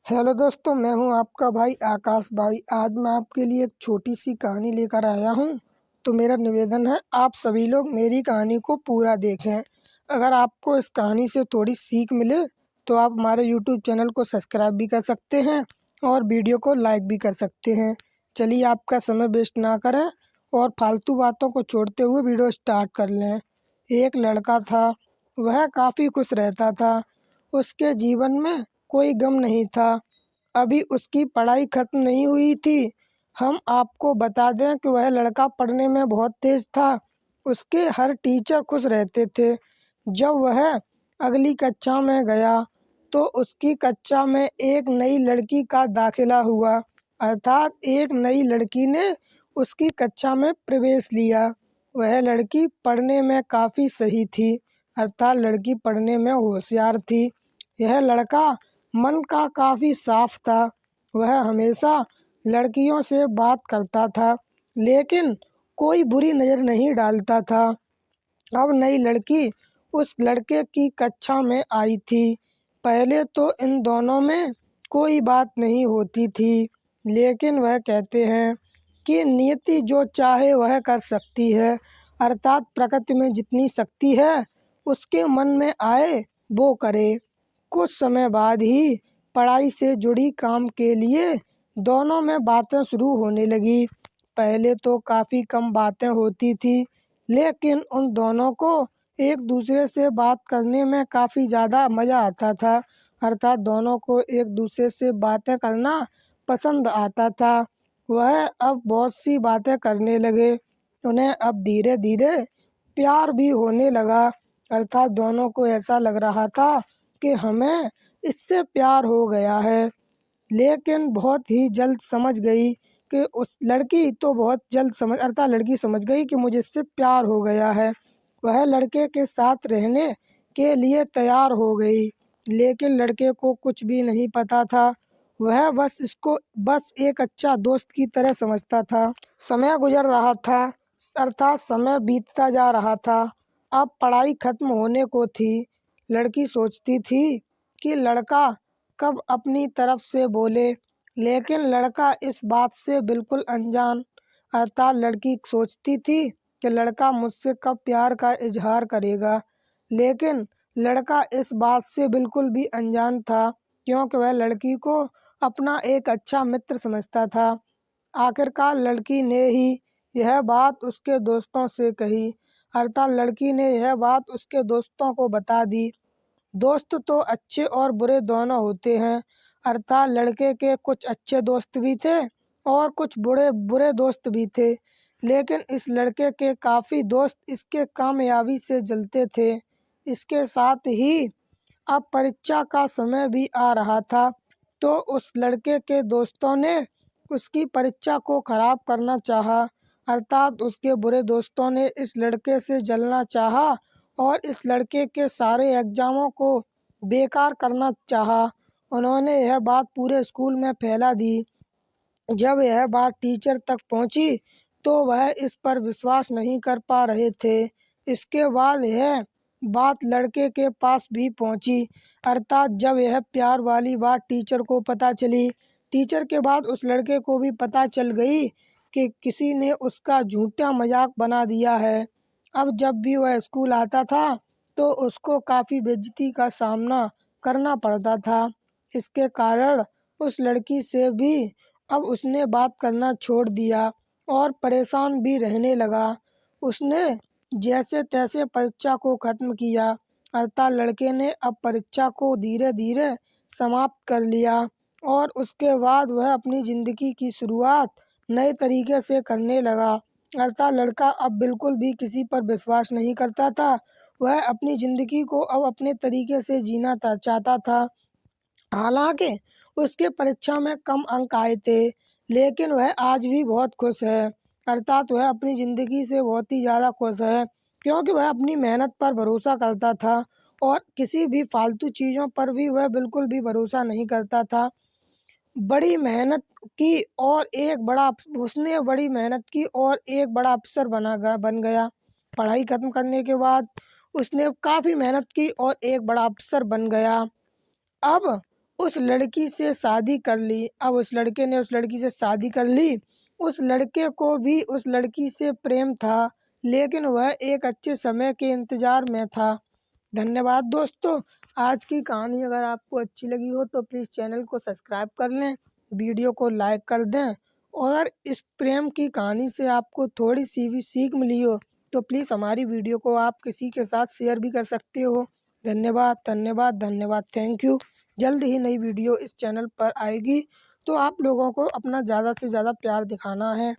Hello दोस्तों, मैं हूं आपका भाई आकाश भाई। आज मैं आपके लिए एक छोटी सी कहानी लेकर आया हूं। तो मेरा निवेदन है आप सभी लोग मेरी कहानी को पूरा देखें। अगर आपको इस कहानी से थोड़ी सीख मिले तो आप हमारे यूट्यूब चैनल को सब्सक्राइब भी कर सकते हैं और वीडियो को लाइक भी कर सकते हैं। चलिए आपका समय वेस्ट ना करें और फालतू बातों को छोड़ते हुए वीडियो स्टार्ट कर लें। एक लड़का था, वह काफ़ी खुश रहता था। उसके जीवन में कोई गम नहीं था। अभी उसकी पढ़ाई खत्म नहीं हुई थी। हम आपको बता दें कि वह लड़का पढ़ने में बहुत तेज था। उसके हर टीचर खुश रहते थे। जब वह अगली कक्षा में गया तो उसकी कक्षा में एक नई लड़की का दाखिला हुआ, अर्थात एक नई लड़की ने उसकी कक्षा में प्रवेश लिया। वह लड़की पढ़ने में काफ़ी सही थी, अर्थात लड़की पढ़ने में होशियार थी। यह लड़का मन का काफ़ी साफ था। वह हमेशा लड़कियों से बात करता था, लेकिन कोई बुरी नज़र नहीं डालता था। अब नई लड़की उस लड़के की कक्षा में आई थी। पहले तो इन दोनों में कोई बात नहीं होती थी, लेकिन वह कहते हैं कि नियति जो चाहे वह कर सकती है, अर्थात प्रकृति में जितनी शक्ति है उसके मन में आए वो करे। कुछ समय बाद ही पढ़ाई से जुड़ी काम के लिए दोनों में बातें शुरू होने लगी। पहले तो काफ़ी कम बातें होती थी, लेकिन उन दोनों को एक दूसरे से बात करने में काफ़ी ज़्यादा मज़ा आता था, अर्थात दोनों को एक दूसरे से बातें करना पसंद आता था। वह अब बहुत सी बातें करने लगे। उन्हें अब धीरे धीरे प्यार भी होने लगा, अर्थात दोनों को ऐसा लग रहा था कि हमें इससे प्यार हो गया है। लेकिन बहुत ही जल्द समझ गई कि उस लड़की तो बहुत जल्द समझ अर्थात लड़की समझ गई कि मुझे इससे प्यार हो गया है। वह लड़के के साथ रहने के लिए तैयार हो गई, लेकिन लड़के को कुछ भी नहीं पता था। वह बस इसको बस एक अच्छा दोस्त की तरह समझता था। समय गुजर रहा था, अर्थात समय बीतता जा रहा था। अब पढ़ाई खत्म होने को थी। लड़की सोचती थी कि लड़का कब अपनी तरफ से बोले, लेकिन लड़का इस बात से बिल्कुल अनजान, अर्थात लड़की सोचती थी कि लड़का मुझसे कब प्यार का इजहार करेगा, लेकिन लड़का इस बात से बिल्कुल भी अनजान था, क्योंकि वह लड़की को अपना एक अच्छा मित्र समझता था। आखिरकार लड़की ने ही यह बात उसके दोस्तों से कही, अर्थात लड़की ने यह बात उसके दोस्तों को बता दी। दोस्त तो अच्छे और बुरे दोनों होते हैं, अर्थात लड़के के कुछ अच्छे दोस्त भी थे और कुछ बुरे बुरे दोस्त भी थे। लेकिन इस लड़के के काफ़ी दोस्त इसके कामयाबी से जलते थे। इसके साथ ही अब परीक्षा का समय भी आ रहा था, तो उस लड़के के दोस्तों ने उसकी परीक्षा को ख़राब करना चाहा, अर्थात उसके बुरे दोस्तों ने इस लड़के से जलना चाहा और इस लड़के के सारे एग्ज़ामों को बेकार करना चाहा। उन्होंने यह बात पूरे स्कूल में फैला दी। जब यह बात टीचर तक पहुंची तो वह इस पर विश्वास नहीं कर पा रहे थे। इसके बाद यह बात लड़के के पास भी पहुंची, अर्थात जब यह प्यार वाली बात टीचर को पता चली, टीचर के बाद उस लड़के को भी पता चल गई कि किसी ने उसका झूठा मजाक बना दिया है। अब जब भी वह स्कूल आता था तो उसको काफ़ी बेइज्जती का सामना करना पड़ता था। इसके कारण उस लड़की से भी अब उसने बात करना छोड़ दिया और परेशान भी रहने लगा। उसने जैसे तैसे परीक्षा को ख़त्म किया, अर्थात लड़के ने अब परीक्षा को धीरे धीरे समाप्त कर लिया और उसके बाद वह अपनी ज़िंदगी की शुरुआत नए तरीके से करने लगा। अर्थात लड़का अब बिल्कुल भी किसी पर विश्वास नहीं करता था। वह अपनी ज़िंदगी को अब अपने तरीके से जीना चाहता था। हालांकि उसके परीक्षा में कम अंक आए थे, लेकिन वह आज भी बहुत खुश है, अर्थात वह अपनी ज़िंदगी से बहुत ही ज़्यादा खुश है, क्योंकि वह अपनी मेहनत पर भरोसा करता था और किसी भी फालतू चीज़ों पर भी वह बिल्कुल भी भरोसा नहीं करता था। बड़ी मेहनत की और एक बड़ा उसने बड़ी मेहनत की और एक बड़ा अफसर बन गया। पढ़ाई खत्म करने के बाद उसने काफ़ी मेहनत की और एक बड़ा अफसर बन गया। अब उस लड़की से शादी कर ली। अब उस लड़के ने उस लड़की से शादी कर ली। उस लड़के को भी उस लड़की से प्रेम था, लेकिन वह एक अच्छे समय के इंतज़ार में था। धन्यवाद दोस्तों। आज की कहानी अगर आपको अच्छी लगी हो तो प्लीज़ चैनल को सब्सक्राइब कर लें, वीडियो को लाइक कर दें, और इस प्रेम की कहानी से आपको थोड़ी सी भी सीख मिली हो तो प्लीज़ हमारी वीडियो को आप किसी के साथ शेयर भी कर सकते हो। धन्यवाद, धन्यवाद, धन्यवाद, थैंक यू। जल्द ही नई वीडियो इस चैनल पर आएगी, तो आप लोगों को अपना ज़्यादा से ज़्यादा प्यार दिखाना है।